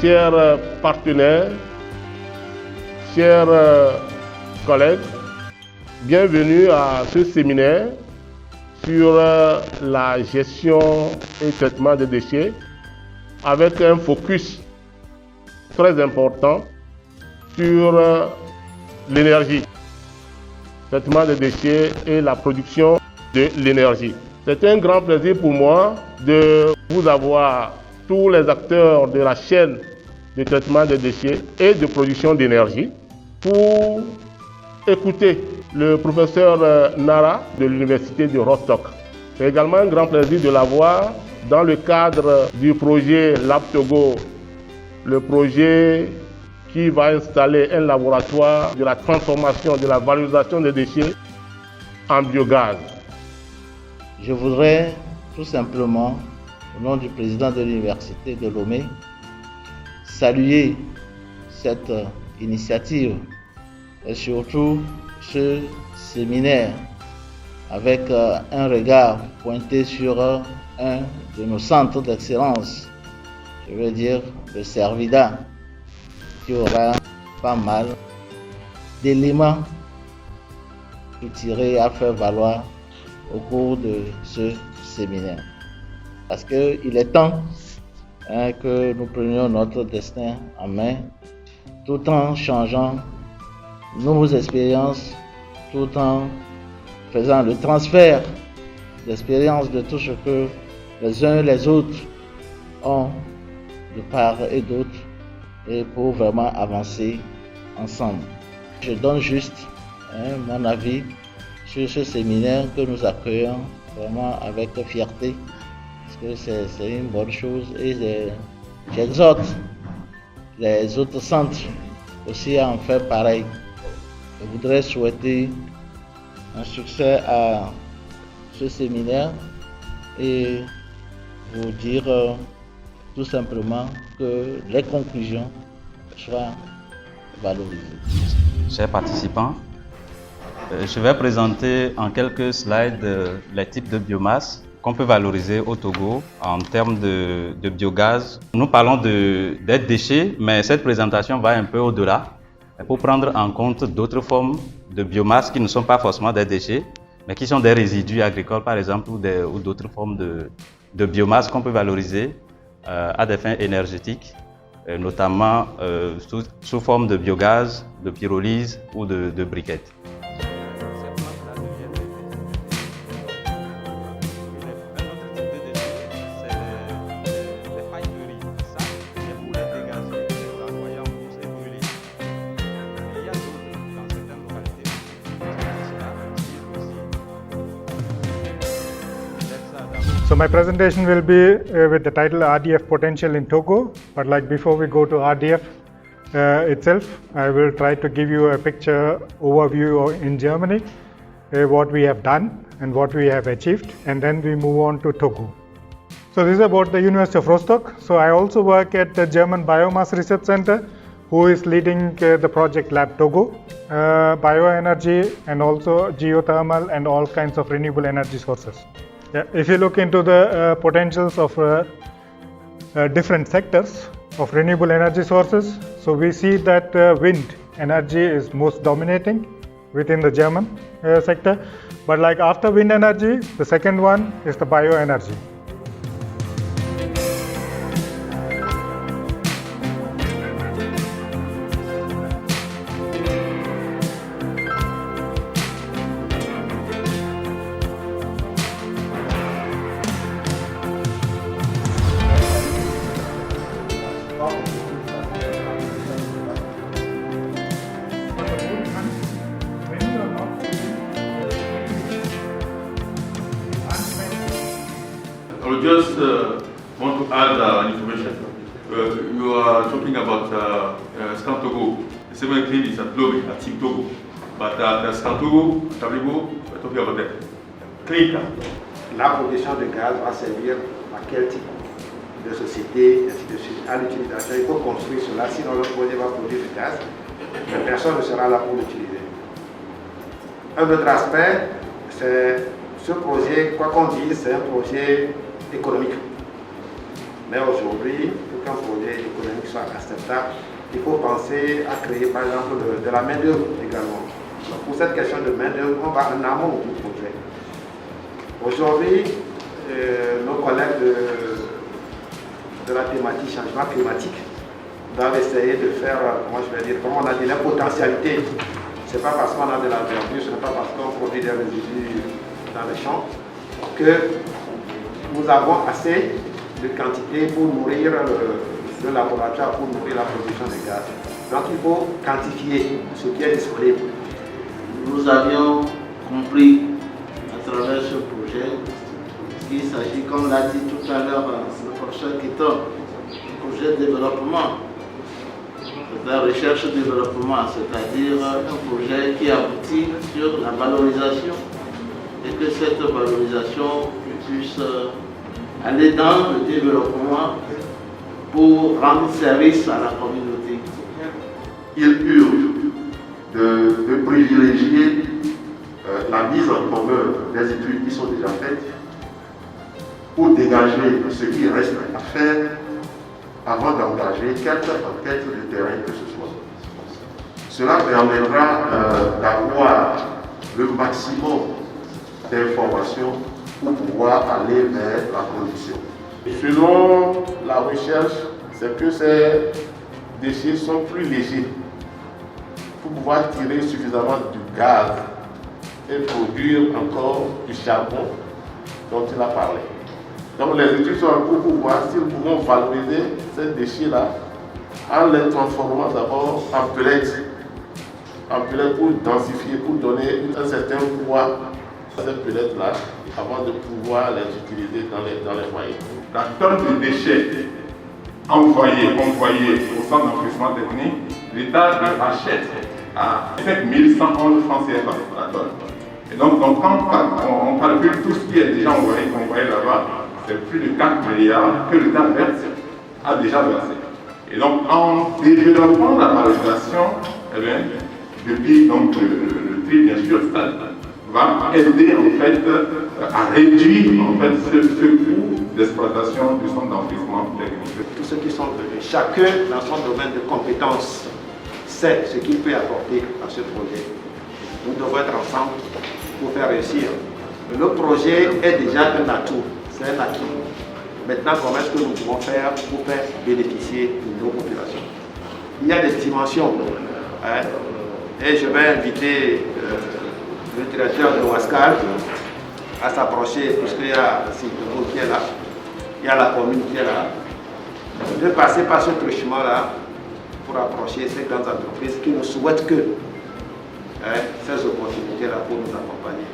chers partenaires, chers collègues, bienvenue à ce séminaire sur la gestion et traitement des déchets avec un focus très important sur l'énergie, traitement des déchets et la production de l'énergie. C'est un grand plaisir pour moi de vous avoir tous les acteurs de la chaîne de traitement des déchets et de production d'énergie pour écouter le professeur Nara de l'Université de Rostock. C'est également un grand plaisir de l'avoir dans le cadre du projet Lab Togo, le projet qui va installer un laboratoire de la transformation, de la valorisation des déchets en biogaz. Je voudrais tout simplement, au nom du président de l'Université de Lomé, saluer cette initiative et surtout ce séminaire avec un regard pointé sur un de nos centres d'excellence, je veux dire le Servida, qui aura pas mal d'éléments tirés à faire valoir au cours de ce séminaire. Parce qu'il est temps que nous prenions notre destin en main tout en changeant nos expériences, tout en faisant le transfert d'expérience de tout ce que les uns et les autres ont de part et d'autre, et pour vraiment avancer ensemble. Je donne juste mon avis sur ce séminaire que nous accueillons vraiment avec fierté, parce que c'est une bonne chose, et j'exhorte les autres centres aussi à en faire pareil. Je voudrais souhaiter un succès à ce séminaire et vous dire tout simplement que les conclusions soient valorisées. Chers participants, je vais présenter en quelques slides les types de biomasse qu'on peut valoriser au Togo en termes de biogaz. Nous parlons des déchets, mais cette présentation va un peu au-delà pour prendre en compte d'autres formes de biomasse qui ne sont pas forcément des déchets, mais qui sont des résidus agricoles par exemple ou d'autres formes de biomasse qu'on peut valoriser à des fins énergétiques, notamment sous forme de biogaz, de pyrolyse ou de briquettes. So my presentation will be with the title RDF Potential in Togo, but like before we go to RDF itself, I will try to give you a picture overview in Germany, what we have done and what we have achieved, and then we move on to Togo. So this is about the University of Rostock. So I also work at the German Biomass Research Center, who is leading the project Lab Togo, bioenergy and also geothermal and all kinds of renewable energy sources. Yeah, if you look into the potentials of different sectors of renewable energy sources, so we see that wind energy is most dominating within the German sector. But like after wind energy, the second one is the bioenergy. I just want to add information. You are talking about Scan Togo. The same thing is at Lomé, at Team Togo. But at Scan Togo, we're talking about the clean. La production de gaz va servir à quel type de société, ainsi de suite, à l'utilisation. Il faut construire cela, sinon le projet va produire du gaz, mais personne ne sera là pour l'utiliser. Un autre aspect, c'est ce projet, quoi qu'on dise, c'est un projet économique. Mais aujourd'hui, pour qu'un projet économique soit acceptable, il faut penser à créer par exemple de la main-d'œuvre également. Donc, pour cette question de main-d'œuvre, on va en amont du projet. Aujourd'hui, nos collègues de la thématique changement climatique doivent essayer de faire, comment on a dit, la potentialité. Ce n'est pas parce qu'on a de la verdure, ce n'est pas parce qu'on produit des résidus dans les champs que nous avons assez de quantité pour nourrir le laboratoire, pour nourrir la production de gaz. Donc il faut quantifier ce qui est disponible. Nous avions compris à travers ce projet qu'il s'agit, comme l'a dit tout à l'heure le professeur Kitton, un projet de développement, de la recherche-développement, c'est-à-dire un projet qui aboutit sur la valorisation et que cette valorisation puisse aller dans le développement pour rendre service à la communauté. Il urge de privilégier la mise en commun des études qui sont déjà faites pour dégager ce qui reste à faire avant d'engager quelque enquête de terrain que ce soit. Cela permettra d'avoir le maximum d'informations pour pouvoir aller vers la production. Selon la recherche, c'est que ces déchets sont plus légers pour pouvoir tirer suffisamment de gaz et produire encore du charbon dont il a parlé. Donc les études sont en cours pour voir si nous pouvons valoriser ces déchets-là en les transformant d'abord en pellets pour densifier, pour donner un certain poids à ces pellets-là avant de pouvoir les utiliser dans les foyers. La tonne de déchets envoyés au centre d'enfouissement technique, l'État le rachète à 5111 francs CFA la tonne. Et donc quand on calcule tout ce qui est déjà envoyé là-bas, c'est plus de 4 milliards que l'État a déjà versé. Et donc en développant la valorisation, depuis donc, le tri bien sûr stade va aider en fait à réduire en fait ce coût d'exploitation du centre d'enfouissement technique. Tous ceux qui sont venus, chacun dans son domaine de compétences sait ce qu'il peut apporter à ce projet. Nous devons être ensemble pour faire réussir. Le projet est déjà un atout, c'est un acquis. Maintenant, comment est-ce que nous pouvons faire pour faire bénéficier de nos populations? Il y a des dimensions. Et je vais inviter le directeur de Ouaskal à s'approcher, puisqu'il y a Sintogo qui est là, il y a la commune qui est là, de passer par ce truchement-là pour approcher ces grandes entreprises qui ne souhaitent que ces opportunités-là pour nous accompagner.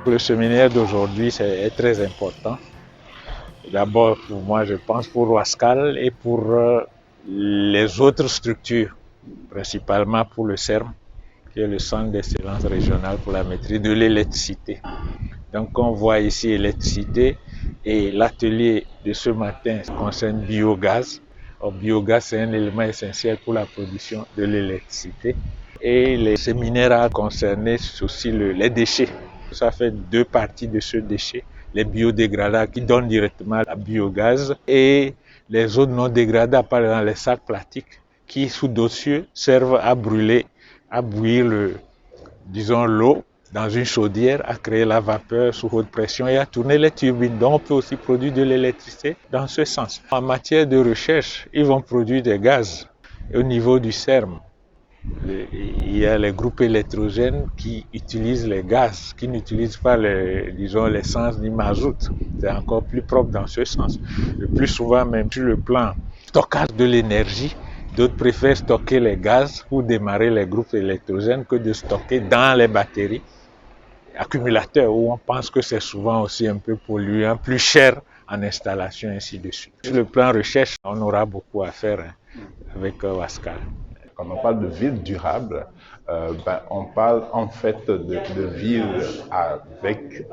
Le séminaire d'aujourd'hui est très important. D'abord pour moi, je pense pour Ouaskal et pour les autres structures, principalement pour le CERM, qui est le Centre d'excellence régionale pour la maîtrise de l'électricité. Donc on voit ici électricité et l'atelier de ce matin concerne biogaz. Le biogaz, c'est un élément essentiel pour la production de l'électricité. Et le séminaire a concerné aussi les déchets. Ça fait deux parties de ce déchet, les biodégradables qui donnent directement la biogaz et les autres non dégradables, par exemple les sacs plastiques qui sous dossier servent à brûler, à bouillir l'eau dans une chaudière, à créer la vapeur sous haute pression et à tourner les turbines. Donc on peut aussi produire de l'électricité dans ce sens. En matière de recherche, ils vont produire des gaz. Et au niveau du CERM, il y a les groupes électrogènes qui utilisent les gaz, qui n'utilisent pas l'essence ni mazout. C'est encore plus propre dans ce sens. Le plus souvent, même sur le plan stockage de l'énergie, d'autres préfèrent stocker les gaz pour démarrer les groupes électrogènes que de stocker dans les batteries accumulateurs où on pense que c'est souvent aussi un peu polluant, plus cher en installation, ainsi de suite. Sur le plan recherche, on aura beaucoup à faire avec Ouaskal. quand on parle de ville durable, on parle en fait de villes avec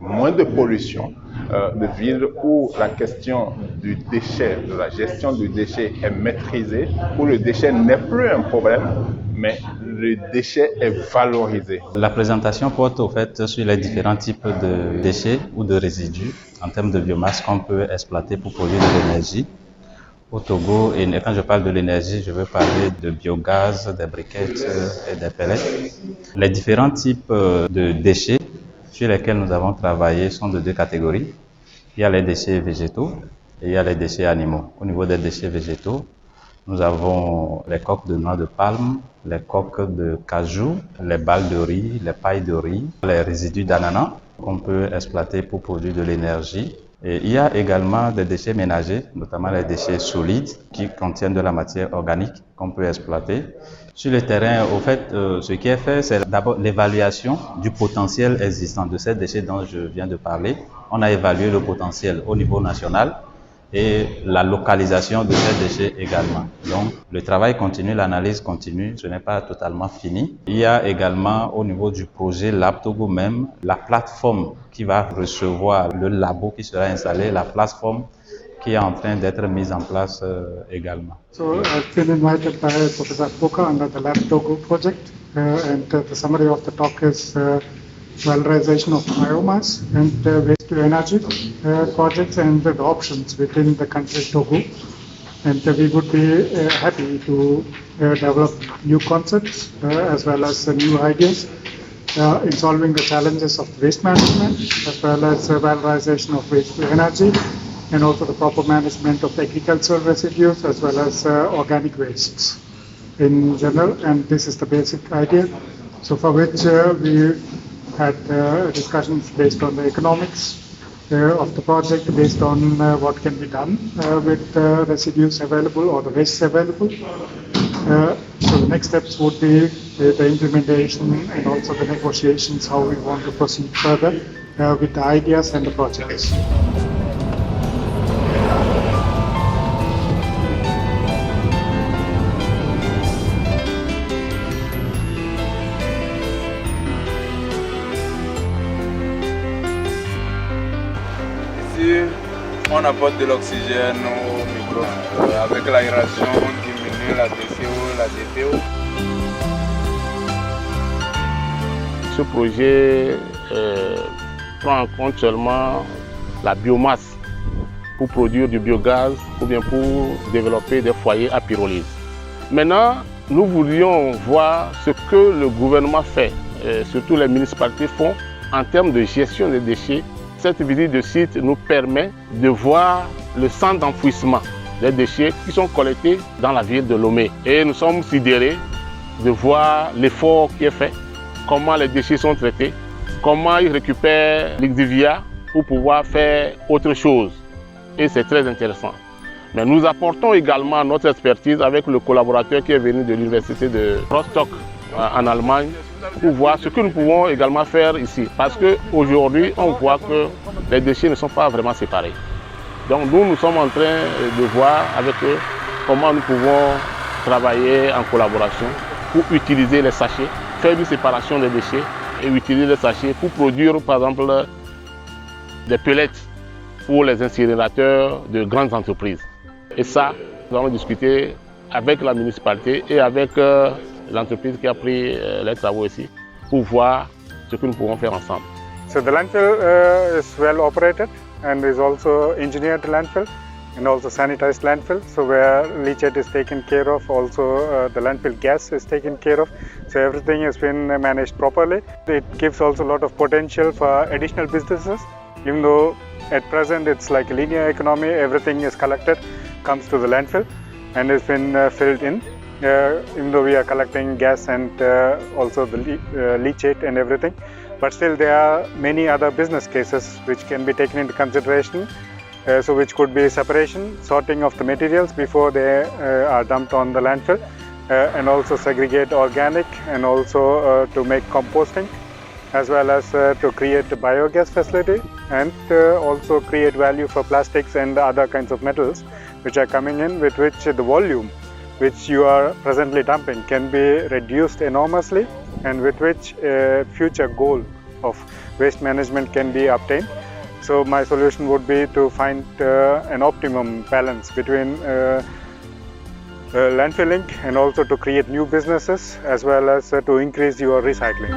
moins de pollution, de villes où la question du déchet, de la gestion du déchet est maîtrisée, où le déchet n'est plus un problème, mais le déchet est valorisé. La présentation porte au fait sur les différents types de déchets ou de résidus en termes de biomasse qu'on peut exploiter pour produire de l'énergie au Togo. Et quand je parle de l'énergie, je veux parler de biogaz, des briquettes et des pellets. Les différents types de déchets sur lesquels nous avons travaillé sont de deux catégories. Il y a les déchets végétaux et il y a les déchets animaux. Au niveau des déchets végétaux, nous avons les coques de noix de palme, les coques de cajou, les balles de riz, les pailles de riz, les résidus d'ananas qu'on peut exploiter pour produire de l'énergie. Et il y a également des déchets ménagers, notamment les déchets solides qui contiennent de la matière organique qu'on peut exploiter. Sur le terrain, au fait, ce qui est fait, c'est d'abord l'évaluation du potentiel existant de ces déchets dont je viens de parler. On a évalué le potentiel au niveau national et la localisation de ces déchets également. Donc, le travail continue, l'analyse continue, ce n'est pas totalement fini. Il y a également au niveau du projet Lab Togo même, la plateforme qui va recevoir le labo qui sera installé, la plateforme qui est en train d'être mise en place également. So I've been invited by Professor Poka under the Lab Togo project, and the summary of the talk is valorization of biomass and waste to energy projects and the options within the country Togo. And we would be happy to develop new concepts as well as new ideas in solving the challenges of waste management as well as valorization of waste to energy and also the proper management of agricultural residues as well as organic wastes in general. And this is the basic idea. So for which we had discussions based on the economics of the project, based on what can be done with residues available or the wastes available. So the next steps would be the implementation and also the negotiations, how we want to proceed further with the ideas and the projects. On apporte de l'oxygène au micro. Avec l'aération, on diminue la DCO, la DPO. Ce projet prend en compte seulement la biomasse pour produire du biogaz ou bien pour développer des foyers à pyrolyse. Maintenant, nous voulions voir ce que le gouvernement fait, surtout les municipalités font en termes de gestion des déchets. Cette visite de site nous permet de voir le centre d'enfouissement des déchets qui sont collectés dans la ville de Lomé. Et nous sommes sidérés de voir l'effort qui est fait, comment les déchets sont traités, comment ils récupèrent l'exivia pour pouvoir faire autre chose. Et c'est très intéressant. Mais nous apportons également notre expertise avec le collaborateur qui est venu de l'université de Rostock en Allemagne pour voir ce que nous pouvons également faire ici. Parce qu'aujourd'hui, on voit que les déchets ne sont pas vraiment séparés. Donc nous sommes en train de voir avec eux comment nous pouvons travailler en collaboration pour utiliser les sachets, faire une séparation des déchets et utiliser les sachets pour produire par exemple des pellets pour les incinérateurs de grandes entreprises. Et ça, nous allons discuter avec la municipalité et avec l'entreprise qui a pris les travaux ici pour voir ce que nous pouvons faire ensemble. So the landfill is well operated and is also engineered landfill and also sanitized landfill. So where leachate is taken care of, also the landfill gas is taken care of. So everything has been managed properly. It gives also a lot of potential for additional businesses. Even though at present it's like a linear economy, everything is collected, comes to the landfill and has been filled in. Even though we are collecting gas and also the leachate and everything. But still there are many other business cases which can be taken into consideration. So which could be separation, sorting of the materials before they are dumped on the landfill and also segregate organic and also to make composting as well as to create a biogas facility and also create value for plastics and other kinds of metals which are coming in with which the volume which you are presently dumping can be reduced enormously, and with which a future goal of waste management can be obtained. So my solution would be to find an optimum balance between landfilling and also to create new businesses, as well as to increase your recycling.